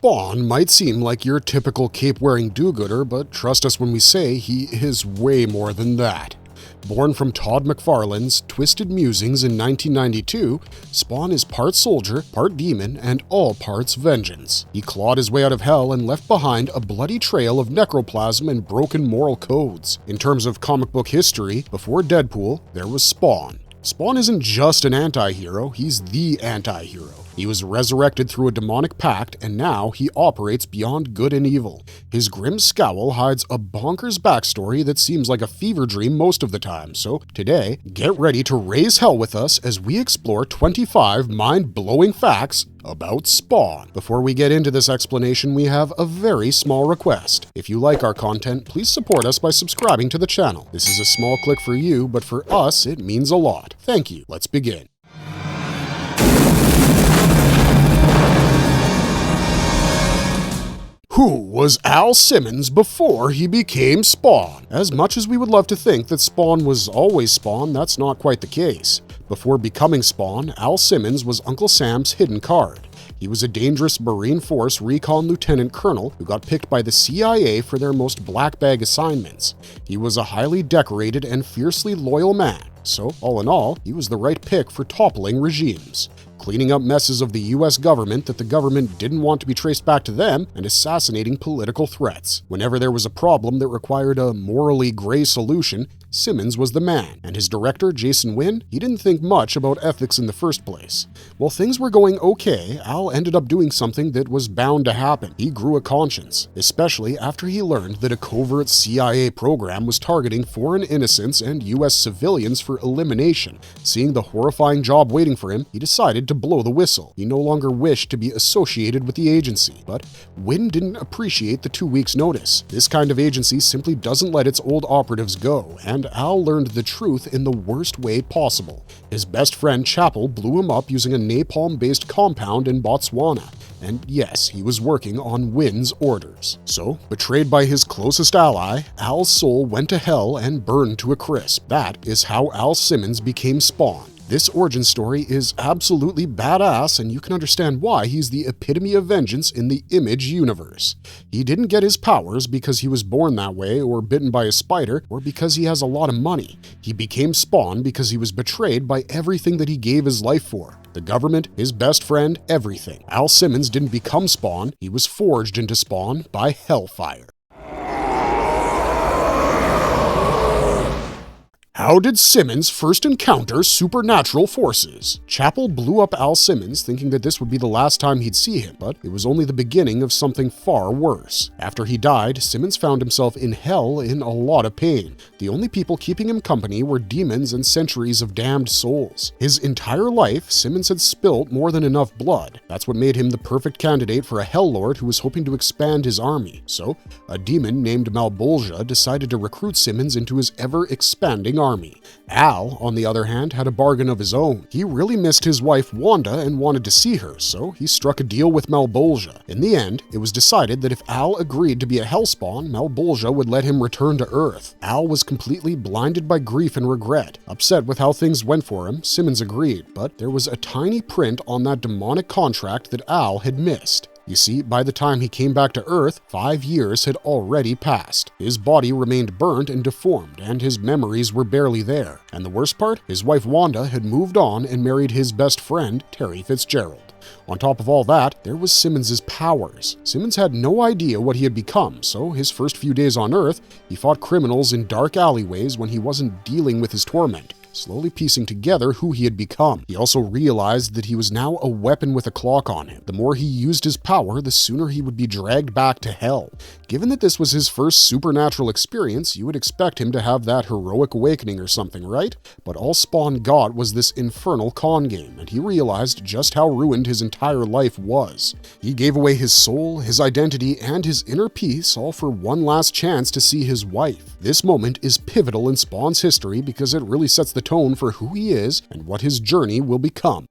Spawn might seem like your typical cape-wearing do-gooder, but trust us when we say he is way more than that. Born from Todd McFarlane's Twisted Musings in 1992, Spawn is part soldier, part demon, and all parts vengeance. He clawed his way out of hell and left behind a bloody trail of necroplasm and broken moral codes. In terms of comic book history, before Deadpool, there was Spawn. Spawn isn't just an anti-hero, he's the anti-hero. He was resurrected through a demonic pact, and now he operates beyond good and evil. His grim scowl hides a bonkers backstory that seems like a fever dream most of the time, so today, get ready to raise hell with us as we explore 25 mind-blowing facts about Spawn. Before we get into this explanation, we have a very small request. If you like our content, please support us by subscribing to the channel. This is a small click for you, but for us, it means a lot. Thank you. Let's begin. Who was Al Simmons before he became Spawn? As much as we would love to think that Spawn was always Spawn, that's not quite the case. Before becoming Spawn, Al Simmons was Uncle Sam's hidden card. He was a dangerous Marine Force recon lieutenant colonel who got picked by the CIA for their most black bag assignments. He was a highly decorated and fiercely loyal man, so all in all, he was the right pick for toppling regimes, cleaning up messes of the US government that the government didn't want to be traced back to them, and assassinating political threats. Whenever there was a problem that required a morally gray solution, Simmons was the man, and his director, Jason Wynn, he didn't think much about ethics in the first place. While things were going okay, Al ended up doing something that was bound to happen. He grew a conscience, especially after he learned that a covert CIA program was targeting foreign innocents and US civilians for elimination. Seeing the horrifying job waiting for him, he decided to blow the whistle. He no longer wished to be associated with the agency, but Wynn didn't appreciate the 2 weeks' notice. This kind of agency simply doesn't let its old operatives go, and Al learned the truth in the worst way possible. His best friend Chapel blew him up using a napalm-based compound in Botswana. And yes, he was working on Wynn's orders. So, betrayed by his closest ally, Al's soul went to hell and burned to a crisp. That is how Al Simmons became Spawn. This origin story is absolutely badass, and you can understand why he's the epitome of vengeance in the Image universe. He didn't get his powers because he was born that way, or bitten by a spider, or because he has a lot of money. He became Spawn because he was betrayed by everything that he gave his life for. The government, his best friend, everything. Al Simmons didn't become Spawn, he was forged into Spawn by Hellfire. How did Simmons first encounter supernatural forces? Chapel blew up Al Simmons thinking that this would be the last time he'd see him, but it was only the beginning of something far worse. After he died, Simmons found himself in hell in a lot of pain. The only people keeping him company were demons and centuries of damned souls. His entire life, Simmons had spilt more than enough blood. That's what made him the perfect candidate for a Hell Lord who was hoping to expand his army. So, a demon named Malbulas decided to recruit Simmons into his ever-expanding army. Al, on the other hand, had a bargain of his own. He really missed his wife Wanda and wanted to see her, so he struck a deal with Malbulas. In the end, it was decided that if Al agreed to be a Hellspawn, Malbulas would let him return to Earth. Al was completely blinded by grief and regret. Upset with how things went for him, Simmons agreed, but there was a tiny print on that demonic contract that Al had missed. You see, by the time he came back to Earth, 5 years had already passed. His body remained burnt and deformed, and his memories were barely there. And the worst part? His wife Wanda had moved on and married his best friend, Terry Fitzgerald. On top of all that, there was Simmons' powers. Simmons had no idea what he had become, so his first few days on Earth, he fought criminals in dark alleyways when he wasn't dealing with his torment, slowly piecing together who he had become. He also realized that he was now a weapon with a clock on him. The more he used his power, the sooner he would be dragged back to hell. Given that this was his first supernatural experience, you would expect him to have that heroic awakening or something, right? But all Spawn got was this infernal con game, and he realized just how ruined his entire life was. He gave away his soul, his identity, and his inner peace, all for one last chance to see his wife. This moment is pivotal in Spawn's history because it really sets the tone for who he is and what his journey will become.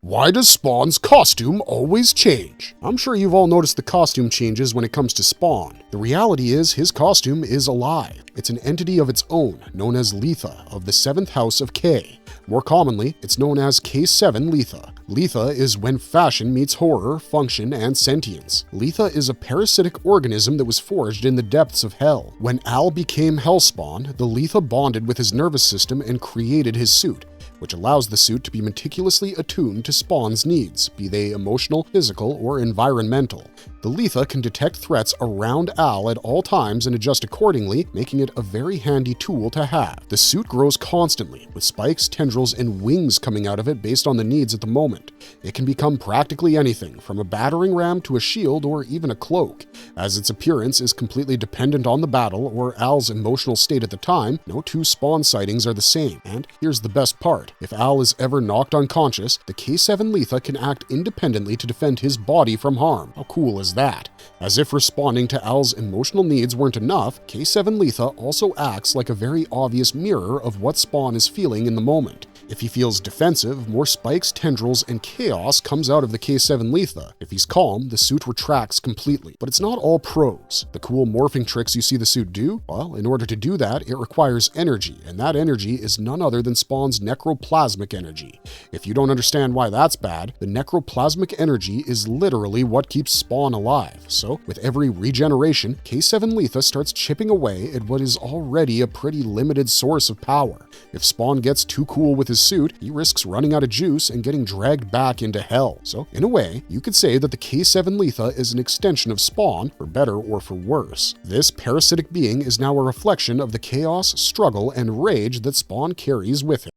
Why does Spawn's costume always change? I'm sure you've all noticed the costume changes when it comes to Spawn. The reality is his costume is alive. It's an entity of its own, known as Letha of the 7th house of K. More commonly, it's known as K7 Letha. Letha is when fashion meets horror, function, and sentience. Letha is a parasitic organism that was forged in the depths of hell. When Al became Hellspawn, the Letha bonded with his nervous system and created his suit, which allows the suit to be meticulously attuned to Spawn's needs, be they emotional, physical, or environmental. The Letha can detect threats around Al at all times and adjust accordingly, making it a very handy tool to have. The suit grows constantly, with spikes, tendrils, and wings coming out of it based on the needs at the moment. It can become practically anything, from a battering ram to a shield or even a cloak. As its appearance is completely dependent on the battle or Al's emotional state at the time, no two Spawn sightings are the same. And here's the best part. If Al is ever knocked unconscious, the K7 Letha can act independently to defend his body from harm. How cool is that? As if responding to Al's emotional needs weren't enough, K7 Letha also acts like a very obvious mirror of what Spawn is feeling in the moment. If he feels defensive, more spikes, tendrils, and chaos comes out of the K7 Letha. If he's calm, the suit retracts completely. But it's not all prose. The cool morphing tricks you see the suit do? Well, in order to do that, it requires energy, and that energy is none other than Spawn's necroplasmic energy. If you don't understand why that's bad, the necroplasmic energy is literally what keeps Spawn alive. So, with every regeneration, K7 Letha starts chipping away at what is already a pretty limited source of power. If Spawn gets too cool with his suit, he risks running out of juice and getting dragged back into hell. So, in a way, you could say that the K7 Letha is an extension of Spawn, for better or for worse. This parasitic being is now a reflection of the chaos, struggle, and rage that Spawn carries with him.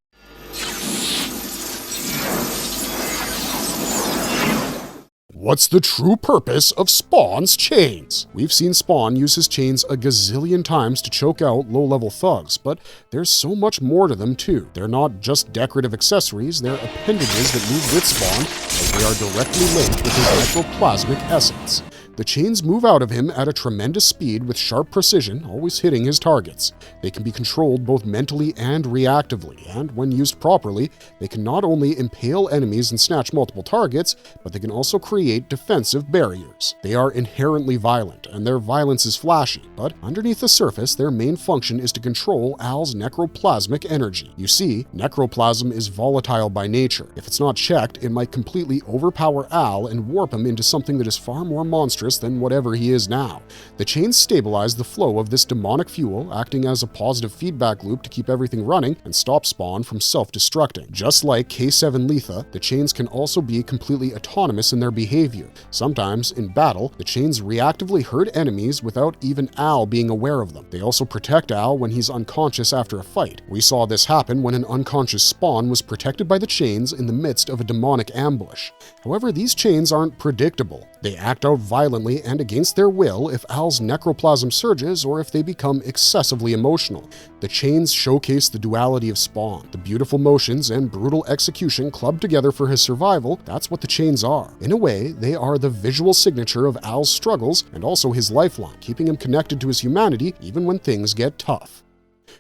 What's the true purpose of Spawn's chains? We've seen Spawn use his chains a gazillion times to choke out low-level thugs, but there's so much more to them too. They're not just decorative accessories, they're appendages that move with Spawn, as they are directly linked with his necroplasmic essence. The chains move out of him at a tremendous speed with sharp precision, always hitting his targets. They can be controlled both mentally and reactively, and when used properly, they can not only impale enemies and snatch multiple targets, but they can also create defensive barriers. They are inherently violent, and their violence is flashy, but underneath the surface, their main function is to control Al's necroplasmic energy. You see, necroplasm is volatile by nature. If it's not checked, it might completely overpower Al and warp him into something that is far more monstrous than whatever he is now. The chains stabilize the flow of this demonic fuel, acting as a positive feedback loop to keep everything running and stop Spawn from self-destructing. Just like K7 Letha, the chains can also be completely autonomous in their behavior. Sometimes, in battle, the chains reactively hurt enemies without even Al being aware of them. They also protect Al when he's unconscious after a fight. We saw this happen when an unconscious Spawn was protected by the chains in the midst of a demonic ambush. However, these chains aren't predictable. They act out violently and against their will if Al's necroplasm surges or if they become excessively emotional. The chains showcase the duality of Spawn. The beautiful motions and brutal execution clubbed together for his survival, that's what the chains are. In a way, they are the visual signature of Al's struggles and also his lifeline, keeping him connected to his humanity even when things get tough.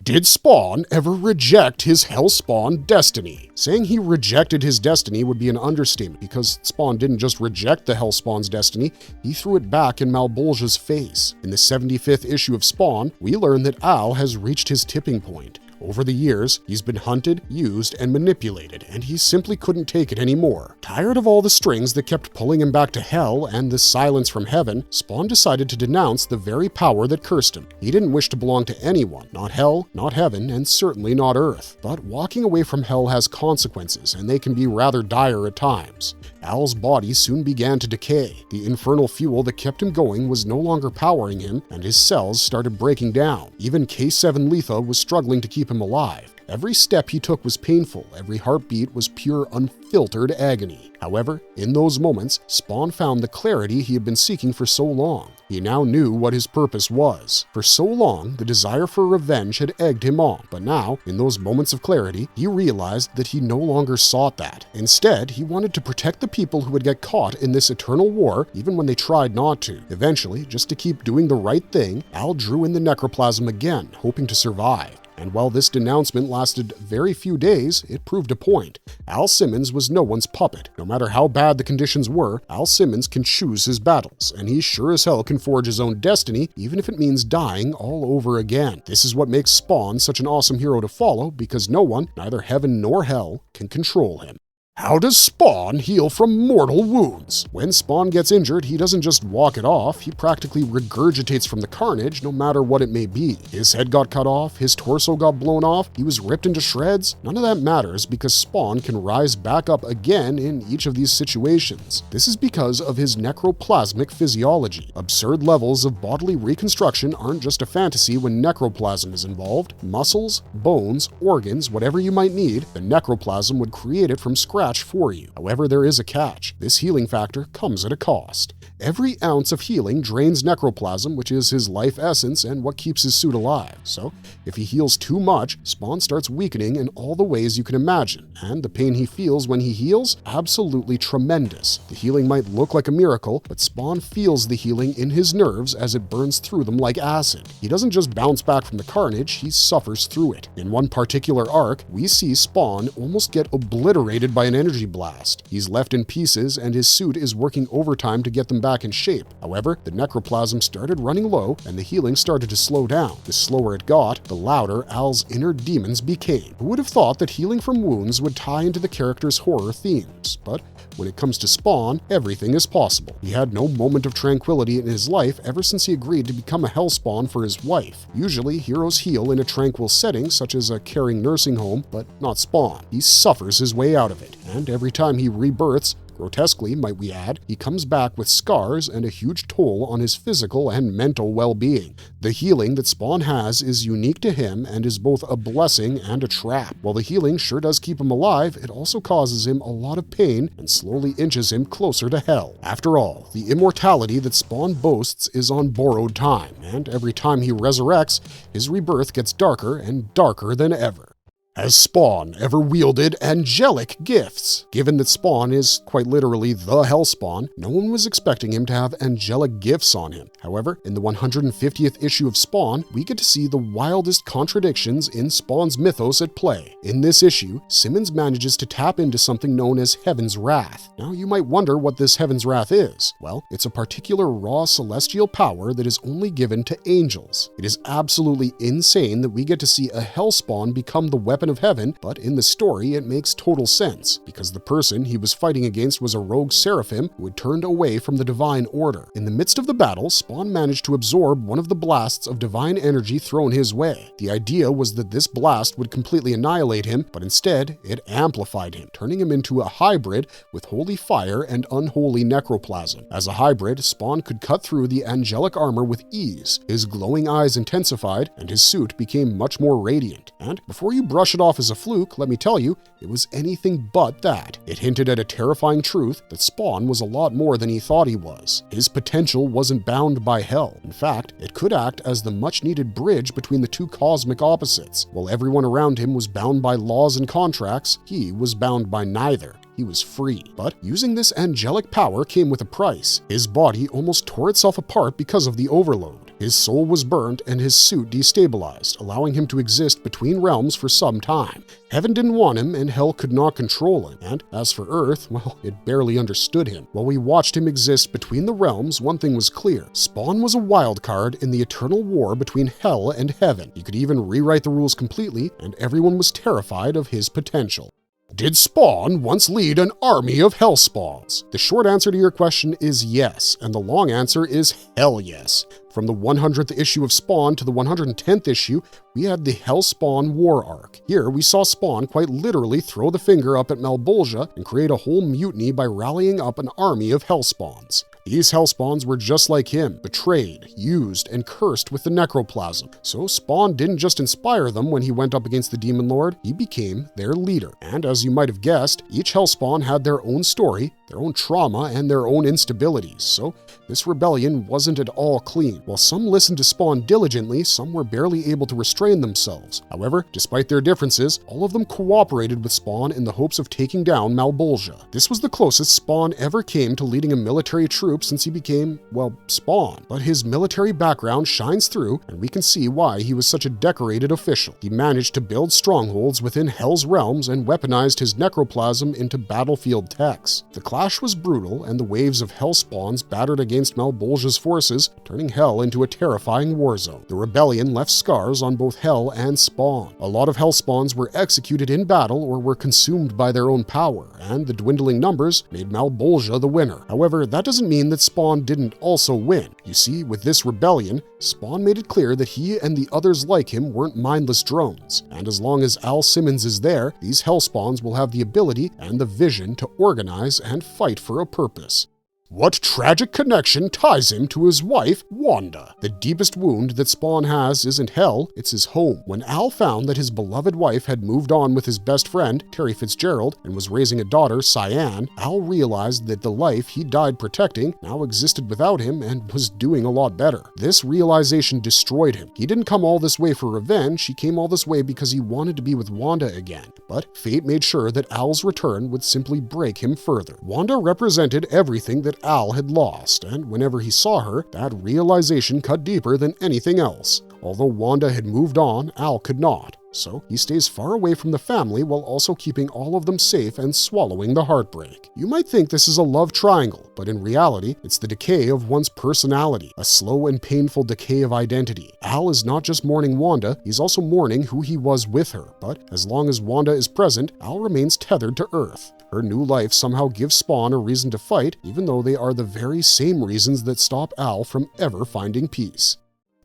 Did Spawn ever reject his Hellspawn destiny? Saying he rejected his destiny would be an understatement, because Spawn didn't just reject the Hellspawn's destiny, he threw it back in Malbulas' face. In the 75th issue of Spawn, we learn that Al has reached his tipping point. Over the years, he's been hunted, used, and manipulated, and he simply couldn't take it anymore. Tired of all the strings that kept pulling him back to hell and the silence from heaven, Spawn decided to denounce the very power that cursed him. He didn't wish to belong to anyone, not hell, not heaven, and certainly not earth. But walking away from hell has consequences, and they can be rather dire at times. Al's body soon began to decay. The infernal fuel that kept him going was no longer powering him, and his cells started breaking down. Even K7 Letha was struggling to keep him alive. Every step he took was painful, every heartbeat was pure, unfiltered agony. However, in those moments, Spawn found the clarity he had been seeking for so long. He now knew what his purpose was. For so long, the desire for revenge had egged him on, but now, in those moments of clarity, he realized that he no longer sought that. Instead, he wanted to protect the people who would get caught in this eternal war, even when they tried not to. Eventually, just to keep doing the right thing, Al drew in the necroplasm again, hoping to survive. And while this denouncement lasted very few days, it proved a point. Al Simmons was no one's puppet. No matter how bad the conditions were, Al Simmons can choose his battles, and he sure as hell can forge his own destiny, even if it means dying all over again. This is what makes Spawn such an awesome hero to follow, because no one, neither heaven nor hell, can control him. How does Spawn heal from mortal wounds? When Spawn gets injured, he doesn't just walk it off, he practically regurgitates from the carnage no matter what it may be. His head got cut off, his torso got blown off, he was ripped into shreds. None of that matters because Spawn can rise back up again in each of these situations. This is because of his necroplasmic physiology. Absurd levels of bodily reconstruction aren't just a fantasy when necroplasm is involved. Muscles, bones, organs, whatever you might need, the necroplasm would create it from scratch for you. However, there is a catch. This healing factor comes at a cost. Every ounce of healing drains necroplasm, which is his life essence and what keeps his suit alive. So, if he heals too much, Spawn starts weakening in all the ways you can imagine, and the pain he feels when he heals, absolutely tremendous. The healing might look like a miracle, but Spawn feels the healing in his nerves as it burns through them like acid. He doesn't just bounce back from the carnage, he suffers through it. In one particular arc, we see Spawn almost get obliterated by an energy blast. He's left in pieces and his suit is working overtime to get them back in shape. However, the necroplasm started running low and the healing started to slow down. The slower it got, the louder Al's inner demons became. Who would have thought that healing from wounds would tie into the character's horror themes? But when it comes to Spawn, everything is possible. He had no moment of tranquility in his life ever since he agreed to become a Hellspawn for his wife. Usually, heroes heal in a tranquil setting, such as a caring nursing home, but not Spawn. He suffers his way out of it, and every time he rebirths, grotesquely, might we add, he comes back with scars and a huge toll on his physical and mental well-being. The healing that Spawn has is unique to him and is both a blessing and a trap. While the healing sure does keep him alive, it also causes him a lot of pain and slowly inches him closer to hell. After all, the immortality that Spawn boasts is on borrowed time, and every time he resurrects, his rebirth gets darker and darker than ever. Has Spawn ever wielded angelic gifts? Given that Spawn is quite literally the Hellspawn, no one was expecting him to have angelic gifts on him. However, in the 150th issue of Spawn, we get to see the wildest contradictions in Spawn's mythos at play. In this issue, Simmons manages to tap into something known as Heaven's Wrath. Now, you might wonder what this Heaven's Wrath is. Well, it's a particular raw celestial power that is only given to angels. It is absolutely insane that we get to see a Hellspawn become the weapon of heaven, but in the story it makes total sense, because the person he was fighting against was a rogue seraphim who had turned away from the divine order. In the midst of the battle, Spawn managed to absorb one of the blasts of divine energy thrown his way. The idea was that this blast would completely annihilate him, but instead it amplified him, turning him into a hybrid with holy fire and unholy necroplasm. As a hybrid, Spawn could cut through the angelic armor with ease. His glowing eyes intensified, and his suit became much more radiant. And before you brush it off as a fluke, let me tell you, it was anything but that. It hinted at a terrifying truth that Spawn was a lot more than he thought he was. His potential wasn't bound by hell. In fact, it could act as the much-needed bridge between the two cosmic opposites. While everyone around him was bound by laws and contracts, he was bound by neither. He was free. But using this angelic power came with a price. His body almost tore itself apart because of the overload. His soul was burned and his suit destabilized, allowing him to exist between realms for some time. Heaven didn't want him and hell could not control him, and as for Earth, well, it barely understood him. While we watched him exist between the realms, one thing was clear. Spawn was a wild card in the eternal war between hell and heaven. He could even rewrite the rules completely, and everyone was terrified of his potential. Did Spawn once lead an army of Hellspawns? The short answer to your question is yes, and the long answer is hell yes. From the 100th issue of Spawn to the 110th issue, we had the Hellspawn War arc. Here, we saw Spawn quite literally throw the finger up at Malbulas and create a whole mutiny by rallying up an army of Hellspawns. These Hellspawns were just like him, betrayed, used, and cursed with the necroplasm. So Spawn didn't just inspire them when he went up against the Demon Lord, he became their leader. And as you might have guessed, each Hellspawn had their own story, their own trauma, and their own instabilities. So this rebellion wasn't at all clean. While some listened to Spawn diligently, some were barely able to restrain themselves. However, despite their differences, all of them cooperated with Spawn in the hopes of taking down Malbulas. This was the closest Spawn ever came to leading a military troop group since he became, well, Spawn. But his military background shines through, and we can see why he was such a decorated official. He managed to build strongholds within Hell's realms and weaponized his necroplasm into battlefield techs. The clash was brutal, and the waves of Hellspawns battered against Malbulja's forces, turning Hell into a terrifying war zone. The rebellion left scars on both Hell and Spawn. A lot of Hellspawns were executed in battle or were consumed by their own power, and the dwindling numbers made Malbulja the winner. However, that doesn't mean that Spawn didn't also win. You see, with this rebellion, Spawn made it clear that he and the others like him weren't mindless drones, and as long as Al Simmons is there, these Hellspawns will have the ability and the vision to organize and fight for a purpose. What tragic connection ties him to his wife, Wanda? The deepest wound that Spawn has isn't Hell, it's his home. When Al found that his beloved wife had moved on with his best friend, Terry Fitzgerald, and was raising a daughter, Cyan, Al realized that the life he died protecting now existed without him and was doing a lot better. This realization destroyed him. He didn't come all this way for revenge, he came all this way because he wanted to be with Wanda again. But fate made sure that Al's return would simply break him further. Wanda represented everything that Al had lost, and whenever he saw her, that realization cut deeper than anything else. Although Wanda had moved on, Al could not. So he stays far away from the family while also keeping all of them safe and swallowing the heartbreak. You might think this is a love triangle, but in reality, it's the decay of one's personality, a slow and painful decay of identity. Al is not just mourning Wanda, he's also mourning who he was with her, but as long as Wanda is present, Al remains tethered to Earth. Her new life somehow gives Spawn a reason to fight, even though they are the very same reasons that stop Al from ever finding peace.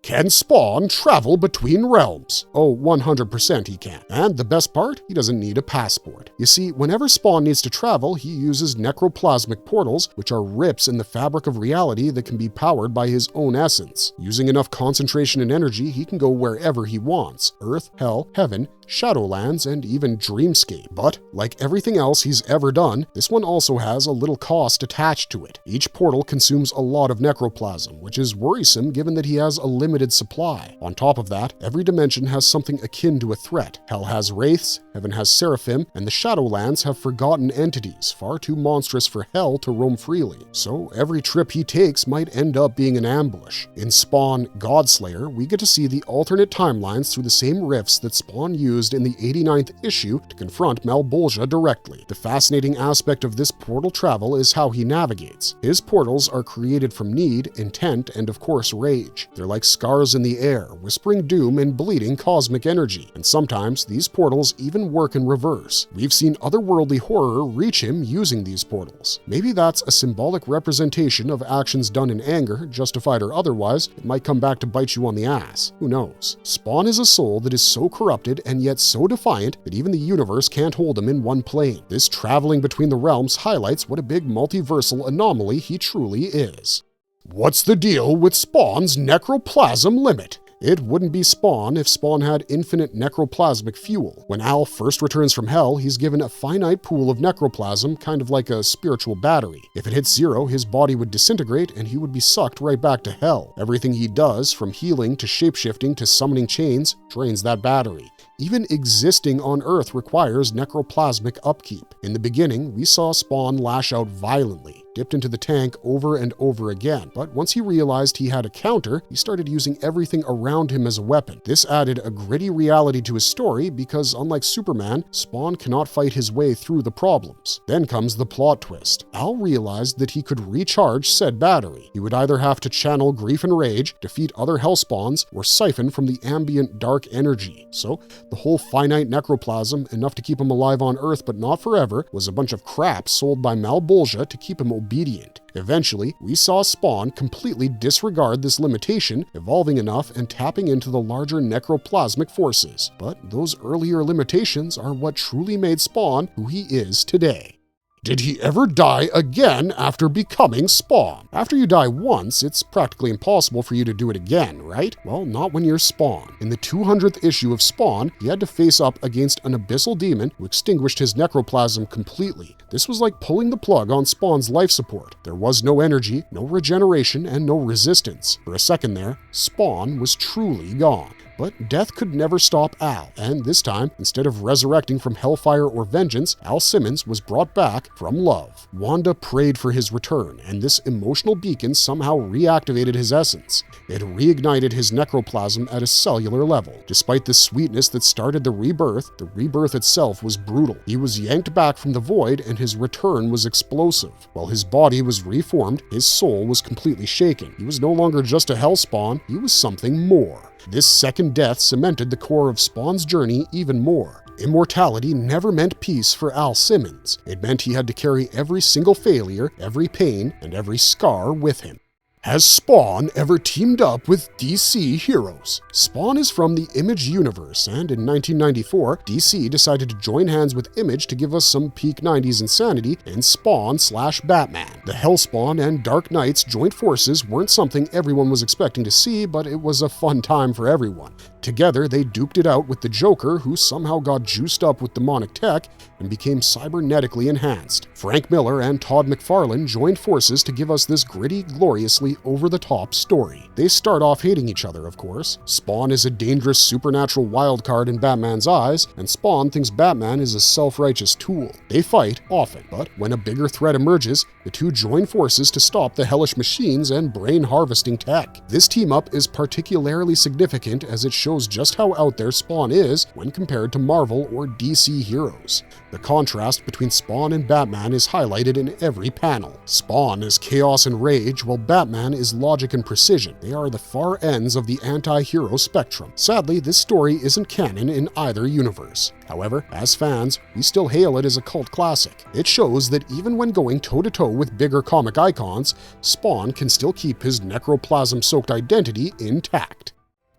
Can Spawn travel between realms? Oh, 100% he can. And the best part? He doesn't need a passport. You see, whenever Spawn needs to travel, he uses necroplasmic portals, which are rips in the fabric of reality that can be powered by his own essence. Using enough concentration and energy, he can go wherever he wants. Earth, Hell, Heaven, Shadowlands, and even Dreamscape. But, like everything else he's ever done, this one also has a little cost attached to it. Each portal consumes a lot of necroplasm, which is worrisome given that he has a limited supply. On top of that, every dimension has something akin to a threat. Hell has wraiths, Heaven has seraphim, and the Shadowlands have forgotten entities, far too monstrous for Hell to roam freely. So every trip he takes might end up being an ambush. In Spawn Godslayer, we get to see the alternate timelines through the same rifts that Spawn used in the 89th issue to confront Malbulja directly. The fascinating aspect of this portal travel is how he navigates. His portals are created from need, intent, and of course rage. They're like scars in the air, whispering doom and bleeding cosmic energy, and sometimes these portals even work in reverse. We've seen otherworldly horror reach him using these portals. Maybe that's a symbolic representation of actions done in anger, justified or otherwise. It might come back to bite you on the ass. Who knows? Spawn is a soul that is so corrupted and yet so defiant that even the universe can't hold him in one plane. This traveling between the realms highlights what a big multiversal anomaly he truly is. What's the deal with Spawn's necroplasm limit? It wouldn't be Spawn if Spawn had infinite necroplasmic fuel. When Al first returns from Hell, he's given a finite pool of necroplasm, kind of like a spiritual battery. If it hits zero, his body would disintegrate and he would be sucked right back to Hell. Everything he does, from healing to shapeshifting to summoning chains, drains that battery. Even existing on Earth requires necroplasmic upkeep. In the beginning, we saw Spawn lash out violently, dipped into the tank over and over again, but once he realized he had a counter, he started using everything around him as a weapon. This added a gritty reality to his story because, unlike Superman, Spawn cannot fight his way through the problems. Then comes the plot twist. Al realized that he could recharge said battery. He would either have to channel grief and rage, defeat other Hellspawns, or siphon from the ambient dark energy. So, the whole finite necroplasm, enough to keep him alive on Earth but not forever, was a bunch of crap sold by Malbulja to keep him obedient. Eventually, we saw Spawn completely disregard this limitation, evolving enough and tapping into the larger necroplasmic forces. But those earlier limitations are what truly made Spawn who he is today. Did he ever die again after becoming Spawn? After you die once, it's practically impossible for you to do it again, right? Well, not when you're Spawn. In the 200th issue of Spawn, he had to face up against an abyssal demon who extinguished his necroplasm completely. This was like pulling the plug on Spawn's life support. There was no energy, no regeneration, and no resistance. For a second there, Spawn was truly gone. But death could never stop Al, and this time, instead of resurrecting from hellfire or vengeance, Al Simmons was brought back from love. Wanda prayed for his return, and this emotional beacon somehow reactivated his essence. It reignited his necroplasm at a cellular level. Despite the sweetness that started the rebirth itself was brutal. He was yanked back from the void, and his return was explosive. While his body was reformed, his soul was completely shaken. He was no longer just a Hellspawn, he was something more. This second death cemented the core of Spawn's journey even more. Immortality never meant peace for Al Simmons. It meant he had to carry every single failure, every pain, and every scar with him. Has Spawn ever teamed up with DC heroes? Spawn is from the Image universe, and in 1994, DC decided to join hands with Image to give us some peak 90s insanity in Spawn/Batman. The Hellspawn and Dark Knight's joint forces weren't something everyone was expecting to see, but it was a fun time for everyone. Together, they duked it out with the Joker, who somehow got juiced up with demonic tech and became cybernetically enhanced. Frank Miller and Todd McFarlane joined forces to give us this gritty, gloriously over-the-top story. They start off hating each other, of course. Spawn is a dangerous supernatural wildcard in Batman's eyes, and Spawn thinks Batman is a self-righteous tool. They fight often, but when a bigger threat emerges, the two join forces to stop the hellish machines and brain-harvesting tech. This team-up is particularly significant as it shows just how out there Spawn is when compared to Marvel or DC heroes. The contrast between Spawn and Batman is highlighted in every panel. Spawn is chaos and rage, while Batman is logic and precision. They are the far ends of the anti-hero spectrum. Sadly, this story isn't canon in either universe. However, as fans, we still hail it as a cult classic. It shows that even when going toe-to-toe with bigger comic icons, Spawn can still keep his necroplasm-soaked identity intact.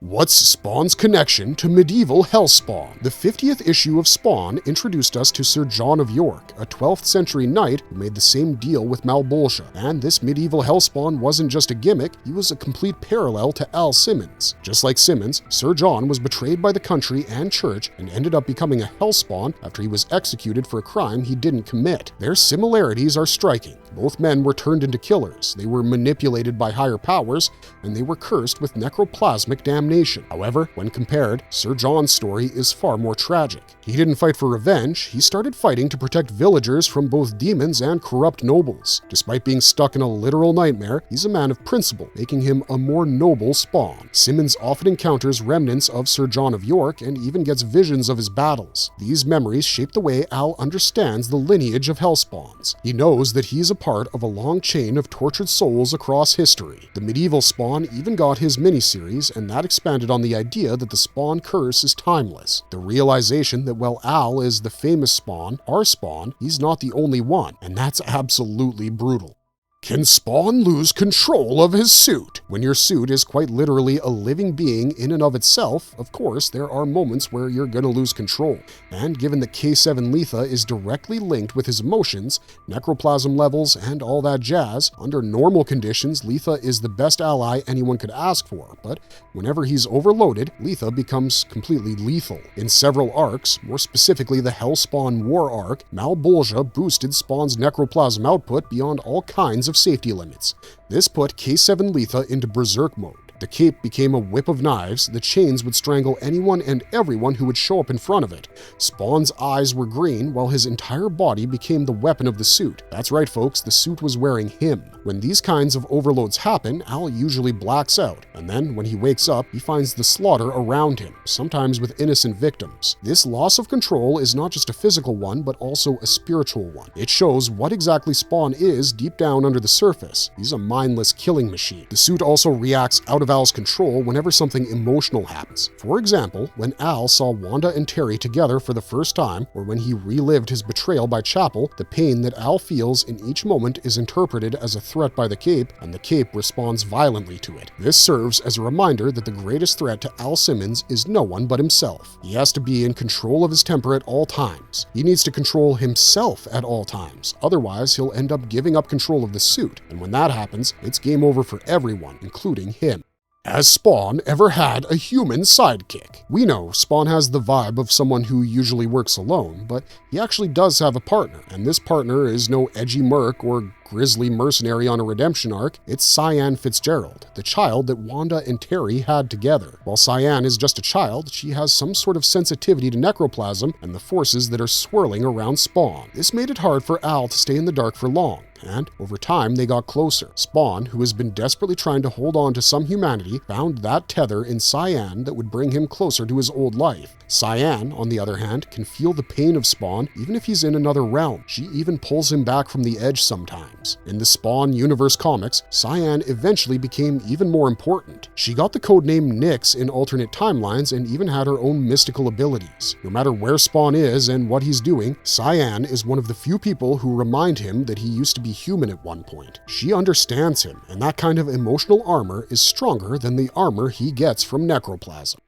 What's Spawn's connection to medieval Hellspawn? The 50th issue of Spawn introduced us to Sir John of York, a 12th century knight who made the same deal with Malbulas, and this medieval Hellspawn wasn't just a gimmick, he was a complete parallel to Al Simmons. Just like Simmons, Sir John was betrayed by the country and church and ended up becoming a Hellspawn after he was executed for a crime he didn't commit. Their similarities are striking. Both men were turned into killers, they were manipulated by higher powers, and they were cursed with necroplasmic damnation. However, when compared, Sir John's story is far more tragic. He didn't fight for revenge, he started fighting to protect villagers from both demons and corrupt nobles. Despite being stuck in a literal nightmare, he's a man of principle, making him a more noble Spawn. Simmons often encounters remnants of Sir John of York and even gets visions of his battles. These memories shape the way Al understands the lineage of Hellspawns. He knows that he's a part of a long chain of tortured souls across history. The medieval Spawn even got his miniseries, and that expanded on the idea that the Spawn curse is timeless. The realization that while Al is the famous Spawn, our Spawn, he's not the only one, and that's absolutely brutal. Can Spawn lose control of his suit? When your suit is quite literally a living being in and of itself, of course, there are moments where you're gonna lose control. And given that K7 Letha is directly linked with his emotions, necroplasm levels, and all that jazz, under normal conditions, Letha is the best ally anyone could ask for. But whenever he's overloaded, Letha becomes completely lethal. In several arcs, more specifically the Hellspawn War arc, Malbulas boosted Spawn's necroplasm output beyond all kinds of safety limits. This put K7 Letha into berserk mode. The cape became a whip of knives, the chains would strangle anyone and everyone who would show up in front of it. Spawn's eyes were green, while his entire body became the weapon of the suit. That's right folks, the suit was wearing him. When these kinds of overloads happen, Al usually blacks out, and then when he wakes up, he finds the slaughter around him, sometimes with innocent victims. This loss of control is not just a physical one, but also a spiritual one. It shows what exactly Spawn is deep down under the surface. He's a mindless killing machine. The suit also reacts out of Al's control whenever something emotional happens. For example, when Al saw Wanda and Terry together for the first time, or when he relived his betrayal by Chapel, the pain that Al feels in each moment is interpreted as a threat by the cape, and the cape responds violently to it. This serves as a reminder that the greatest threat to Al Simmons is no one but himself. He has to be in control of his temper at all times. He needs to control himself at all times, otherwise he'll end up giving up control of the suit, and when that happens, it's game over for everyone, including him. Has Spawn ever had a human sidekick? We know Spawn has the vibe of someone who usually works alone, but he actually does have a partner, and this partner is no edgy merc or grisly mercenary on a redemption arc. It's Cyan Fitzgerald, the child that Wanda and Terry had together. While Cyan is just a child, she has some sort of sensitivity to necroplasm and the forces that are swirling around Spawn. This made it hard for Al to stay in the dark for long, and over time they got closer. Spawn, who has been desperately trying to hold on to some humanity, found that tether in Cyan that would bring him closer to his old life. Cyan, on the other hand, can feel the pain of Spawn even if he's in another realm. She even pulls him back from the edge sometimes. In the Spawn universe comics, Cyan eventually became even more important. She got the codename Nyx in alternate timelines and even had her own mystical abilities. No matter where Spawn is and what he's doing, Cyan is one of the few people who remind him that he used to be human at one point. She understands him, and that kind of emotional armor is stronger than the armor he gets from necroplasm.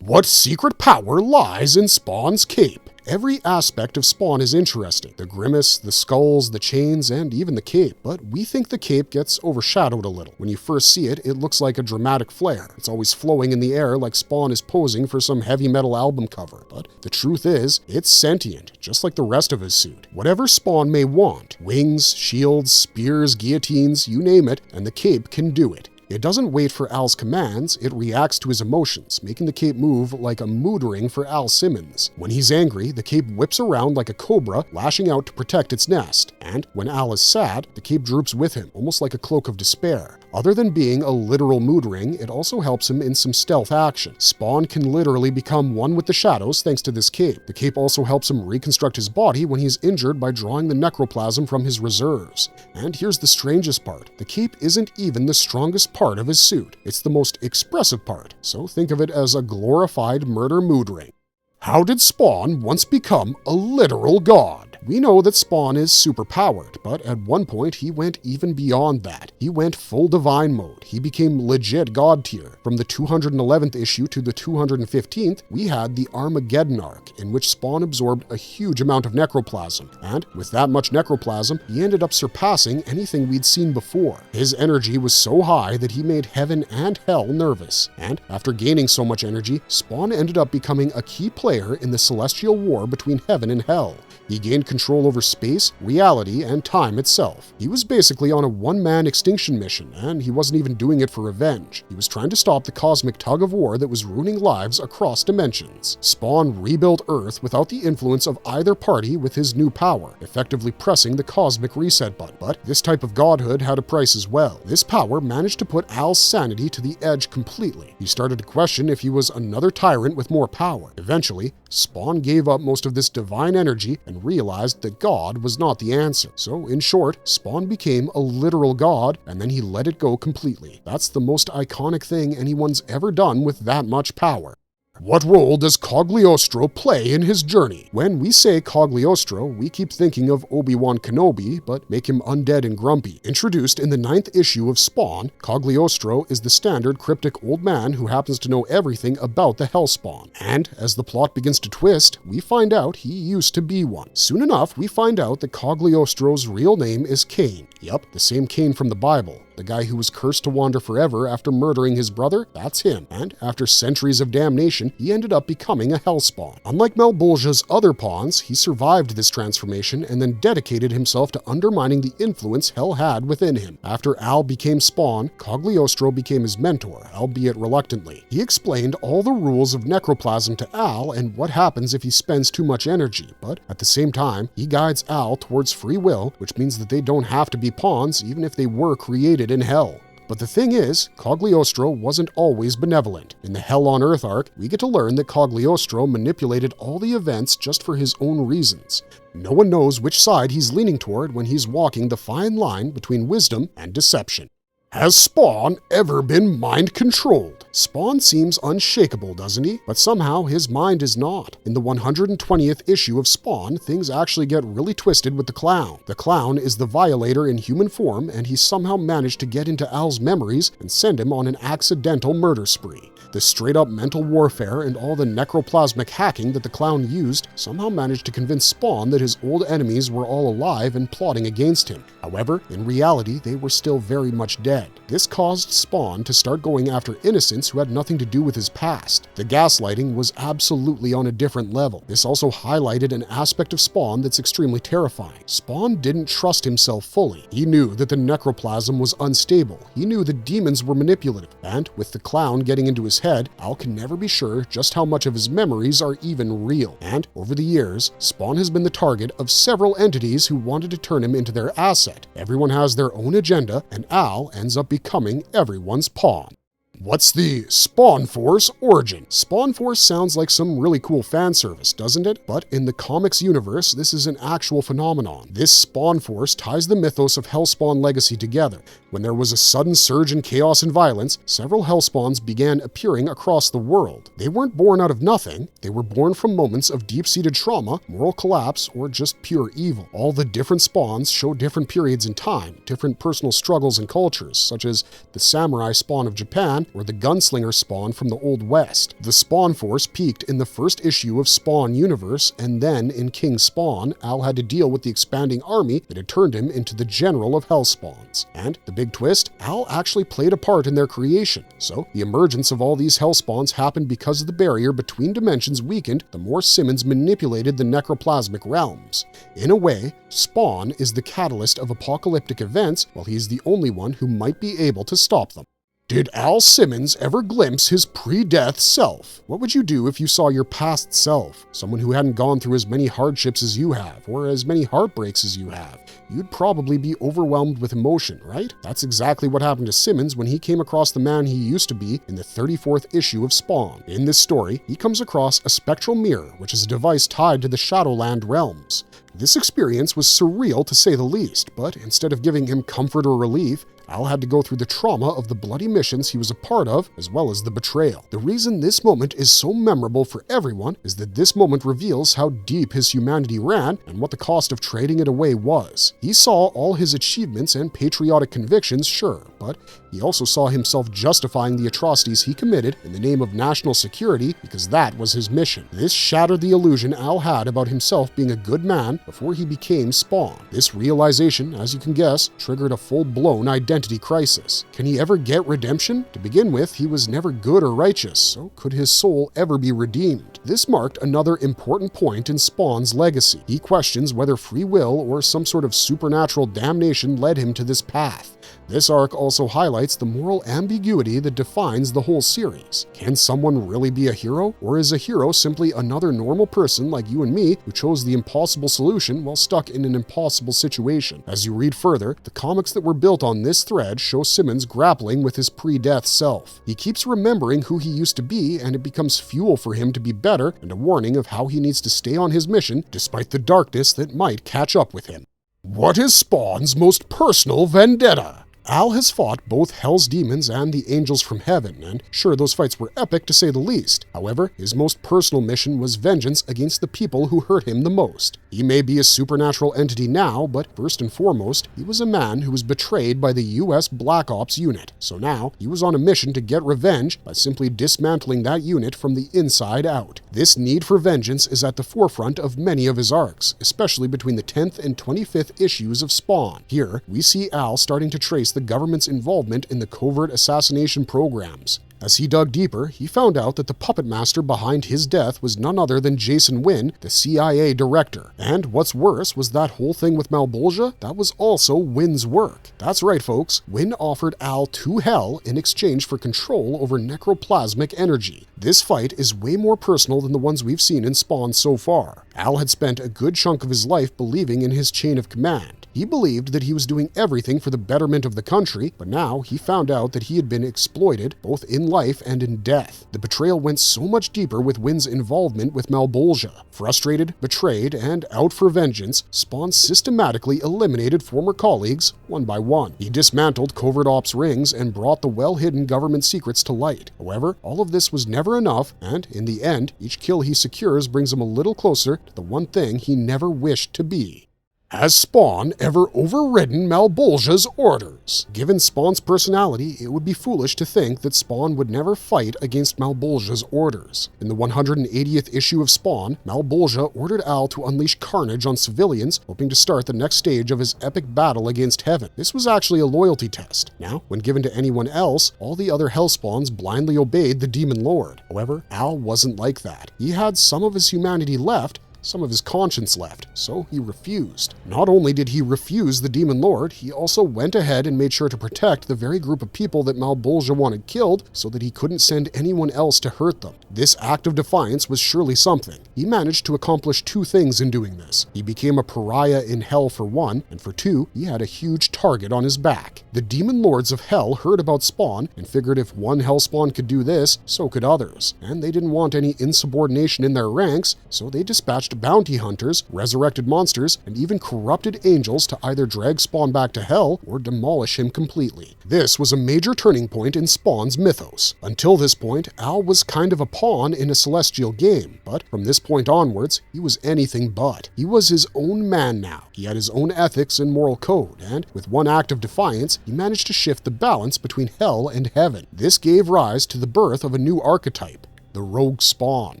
What secret power lies in Spawn's cape? Every aspect of Spawn is interesting. The grimace, the skulls, the chains, and even the cape. But we think the cape gets overshadowed a little. When you first see it, it looks like a dramatic flare. It's always flowing in the air like Spawn is posing for some heavy metal album cover. But the truth is, it's sentient, just like the rest of his suit. Whatever Spawn may want, wings, shields, spears, guillotines, you name it, and the cape can do it. It doesn't wait for Al's commands, it reacts to his emotions, making the cape move like a mood ring for Al Simmons. When he's angry, the cape whips around like a cobra, lashing out to protect its nest. And when Al is sad, the cape droops with him, almost like a cloak of despair. Other than being a literal mood ring, it also helps him in some stealth action. Spawn can literally become one with the shadows thanks to this cape. The cape also helps him reconstruct his body when he's injured by drawing the necroplasm from his reserves. And here's the strangest part. The cape isn't even the strongest part of his suit. It's the most expressive part, so think of it as a glorified murder mood ring. How did Spawn once become a literal god? We know that Spawn is superpowered, but at one point he went even beyond that. He went full divine mode. He became legit god tier. From the 211th issue to the 215th, we had the Armageddon arc, in which Spawn absorbed a huge amount of necroplasm, and with that much necroplasm, he ended up surpassing anything we'd seen before. His energy was so high that he made heaven and hell nervous, and after gaining so much energy, Spawn ended up becoming a key player in the celestial war between heaven and hell. He gained control over space, reality, and time itself. He was basically on a one-man extinction mission, and he wasn't even doing it for revenge. He was trying to stop the cosmic tug of war that was ruining lives across dimensions. Spawn rebuilt Earth without the influence of either party with his new power, effectively pressing the cosmic reset button. But this type of godhood had a price as well. This power managed to put Al's sanity to the edge completely. He started to question if he was another tyrant with more power. Eventually, Spawn gave up most of this divine energy and realized that God was not the answer. So, in short, Spawn became a literal god, and then he let it go completely. That's the most iconic thing anyone's ever done with that much power. What role does Coglystro play in his journey? When we say Coglystro, we keep thinking of Obi-Wan Kenobi, but make him undead and grumpy. Introduced in the 9th issue of Spawn, Coglystro is the standard cryptic old man who happens to know everything about the Hellspawn. And as the plot begins to twist, we find out he used to be one. Soon enough, we find out that Coglystro's real name is Cain. Yep, the same Cain from the Bible. The guy who was cursed to wander forever after murdering his brother, that's him. And after centuries of damnation, he ended up becoming a Hellspawn. Unlike Malbulas' other pawns, he survived this transformation and then dedicated himself to undermining the influence Hell had within him. After Al became Spawn, Coglystro became his mentor, albeit reluctantly. He explained all the rules of necroplasm to Al and what happens if he spends too much energy, but at the same time, he guides Al towards free will, which means that they don't have to be pawns even if they were created in Hell. But the thing is, Coglystro wasn't always benevolent. In the Hell on Earth arc, we get to learn that Coglystro manipulated all the events just for his own reasons. No one knows which side he's leaning toward when he's walking the fine line between wisdom and deception. Has Spawn ever been mind-controlled? Spawn seems unshakable, doesn't he? But somehow his mind is not. In the 120th issue of Spawn, things actually get really twisted with the Clown. The Clown is the Violator in human form, and he somehow managed to get into Al's memories and send him on an accidental murder spree. The straight-up mental warfare and all the necroplasmic hacking that the Clown used somehow managed to convince Spawn that his old enemies were all alive and plotting against him. However, in reality, they were still very much dead. This caused Spawn to start going after innocents who had nothing to do with his past. The gaslighting was absolutely on a different level. This also highlighted an aspect of Spawn that's extremely terrifying. Spawn didn't trust himself fully. He knew that the necroplasm was unstable. He knew the demons were manipulative. And with the Clown getting into his head, Al can never be sure just how much of his memories are even real. And over the years, Spawn has been the target of several entities who wanted to turn him into their asset. Everyone has their own agenda, and Al ends up becoming everyone's pawn. What's the Spawn Force origin? Spawn Force sounds like some really cool fan service, doesn't it? But in the comics universe, this is an actual phenomenon. This Spawn Force ties the mythos of Hellspawn legacy together. When there was a sudden surge in chaos and violence, several Hellspawns began appearing across the world. They weren't born out of nothing. They were born from moments of deep-seated trauma, moral collapse, or just pure evil. All the different spawns show different periods in time, different personal struggles and cultures, such as the samurai spawn of Japan or the gunslinger spawn from the Old West. The Spawn Force peaked in the first issue of Spawn Universe, and then in King Spawn, Al had to deal with the expanding army that had turned him into the general of Hellspawns. And the big twist, Al actually played a part in their creation. So the emergence of all these Hellspawns happened because the barrier between dimensions weakened the more Simmons manipulated the necroplasmic realms. In a way, Spawn is the catalyst of apocalyptic events, while he's the only one who might be able to stop them. Did Al Simmons ever glimpse his pre-death self? What would you do if you saw your past self? Someone who hadn't gone through as many hardships as you have, or as many heartbreaks as you have. You'd probably be overwhelmed with emotion, right? That's exactly what happened to Simmons when he came across the man he used to be in the 34th issue of Spawn. In this story, he comes across a spectral mirror, which is a device tied to the Shadowland realms. This experience was surreal to say the least, but instead of giving him comfort or relief, Al had to go through the trauma of the bloody missions he was a part of, as well as the betrayal. The reason this moment is so memorable for everyone is that this moment reveals how deep his humanity ran and what the cost of trading it away was. He saw all his achievements and patriotic convictions, sure, but he also saw himself justifying the atrocities he committed in the name of national security because that was his mission. This shattered the illusion Al had about himself being a good man before he became Spawn. This realization, as you can guess, triggered a full-blown identity crisis. Can he ever get redemption? To begin with, he was never good or righteous, so could his soul ever be redeemed? This marked another important point in Spawn's legacy. He questions whether free will or some sort of supernatural damnation led him to this path. This arc also highlights the moral ambiguity that defines the whole series. Can someone really be a hero? Or is a hero simply another normal person like you and me who chose the impossible solution while stuck in an impossible situation? As you read further, the comics that were built on this thread show Simmons grappling with his pre-death self. He keeps remembering who he used to be, and it becomes fuel for him to be better and a warning of how he needs to stay on his mission despite the darkness that might catch up with him. What is Spawn's most personal vendetta? Al has fought both Hell's demons and the angels from heaven, and sure, those fights were epic to say the least. However, his most personal mission was vengeance against the people who hurt him the most. He may be a supernatural entity now, but first and foremost, he was a man who was betrayed by the US Black Ops unit. So now, he was on a mission to get revenge by simply dismantling that unit from the inside out. This need for vengeance is at the forefront of many of his arcs, especially between the 10th and 25th issues of Spawn. Here, we see Al starting to trace the government's involvement in the covert assassination programs. As he dug deeper, he found out that the puppet master behind his death was none other than Jason Wynn, the CIA director. And what's worse was that whole thing with Malbulas, that was also Wynn's work. That's right, folks. Wynn offered Al to Hell in exchange for control over necroplasmic energy. This fight is way more personal than the ones we've seen in Spawn so far. Al had spent a good chunk of his life believing in his chain of command. He believed that he was doing everything for the betterment of the country, but now he found out that he had been exploited, both in life and in death. The betrayal went so much deeper with Wynn's involvement with Malbulas. Frustrated, betrayed, and out for vengeance, Spawn systematically eliminated former colleagues one by one. He dismantled covert ops rings and brought the well-hidden government secrets to light. However, all of this was never enough, and in the end, each kill he secures brings him a little closer to the one thing he never wished to be. Has Spawn ever overridden Malbulas' orders? Given Spawn's personality, it would be foolish to think that Spawn would never fight against Malbulas' orders. In the 180th issue of Spawn, Malbulas ordered Al to unleash carnage on civilians, hoping to start the next stage of his epic battle against Heaven. This was actually a loyalty test. Now, when given to anyone else, all the other Hellspawns blindly obeyed the Demon Lord. However, Al wasn't like that. He had some of his humanity left, some of his conscience left, so he refused. Not only did he refuse the Demon Lord, he also went ahead and made sure to protect the very group of people that Malbulas wanted killed so that he couldn't send anyone else to hurt them. This act of defiance was surely something. He managed to accomplish two things in doing this. He became a pariah in Hell for one, and for two, he had a huge target on his back. The Demon Lords of Hell heard about Spawn and figured if one Hellspawn could do this, so could others. And they didn't want any insubordination in their ranks, so they dispatched bounty hunters, resurrected monsters, and even corrupted angels to either drag Spawn back to Hell or demolish him completely. This was a major turning point in Spawn's mythos. Until this point, Al was kind of a pawn in a celestial game, but from this point onwards, he was anything but. He was his own man now. He had his own ethics and moral code, and with one act of defiance, he managed to shift the balance between Hell and Heaven. This gave rise to the birth of a new archetype, the Rogue Spawn.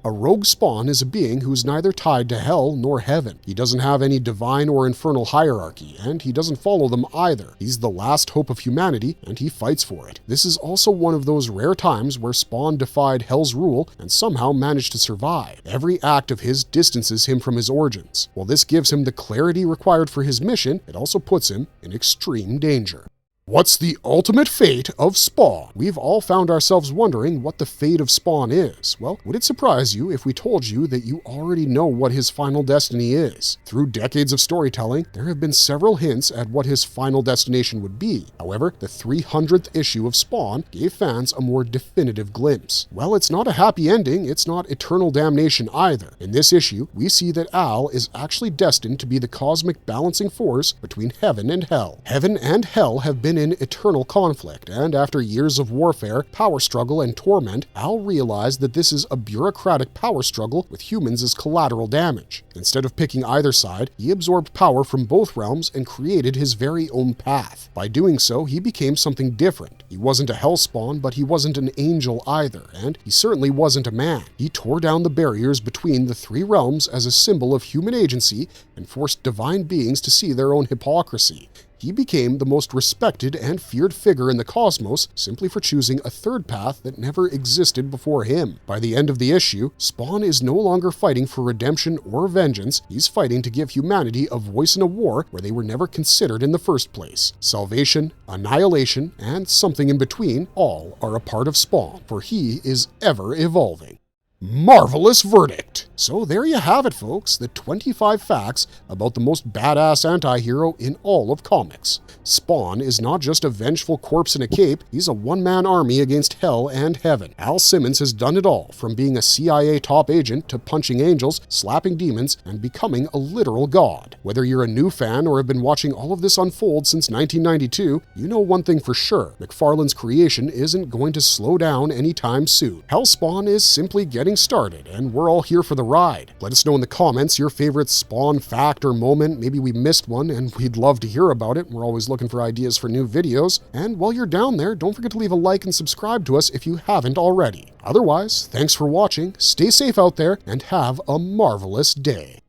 A Rogue Spawn is a being who's neither tied to Hell nor Heaven. He doesn't have any divine or infernal hierarchy, and he doesn't follow them either. He's the last hope of humanity, and he fights for it. This is also one of those rare times where Spawn defied Hell's rule and somehow managed to survive. Every act of his distances him from his origins. While this gives him the clarity required for his mission, it also puts him in extreme danger. What's the ultimate fate of Spawn? We've all found ourselves wondering what the fate of Spawn is. Well, would it surprise you if we told you that you already know what his final destiny is? Through decades of storytelling, there have been several hints at what his final destination would be. However, the 300th issue of Spawn gave fans a more definitive glimpse. Well, it's not a happy ending, it's not eternal damnation either. In this issue, we see that Al is actually destined to be the cosmic balancing force between Heaven and Hell. Heaven and Hell have been in eternal conflict, and after years of warfare, power struggle, and torment, Al realized that this is a bureaucratic power struggle with humans as collateral damage. Instead of picking either side, he absorbed power from both realms and created his very own path. By doing so, he became something different. He wasn't a Hellspawn, but he wasn't an angel either, and he certainly wasn't a man. He tore down the barriers between the three realms as a symbol of human agency and forced divine beings to see their own hypocrisy. He became the most respected and feared figure in the cosmos simply for choosing a third path that never existed before him. By the end of the issue, Spawn is no longer fighting for redemption or vengeance. He's fighting to give humanity a voice in a war where they were never considered in the first place. Salvation, annihilation, and something in between all are a part of Spawn, for he is ever evolving. Marvelous verdict! So there you have it, folks, the 25 facts about the most badass anti-hero in all of comics. Spawn is not just a vengeful corpse in a cape, he's a one-man army against Hell and Heaven. Al Simmons has done it all, from being a CIA top agent to punching angels, slapping demons, and becoming a literal god. Whether you're a new fan or have been watching all of this unfold since 1992, you know one thing for sure, McFarlane's creation isn't going to slow down anytime soon. Hellspawn is simply getting started, and we're all here for the ride. Let us know in the comments your favorite Spawn fact or moment. Maybe we missed one, and we'd love to hear about it. We're always looking for ideas for new videos. And while you're down there, don't forget to leave a like and subscribe to us if you haven't already. Otherwise, thanks for watching, stay safe out there, and have a marvelous day.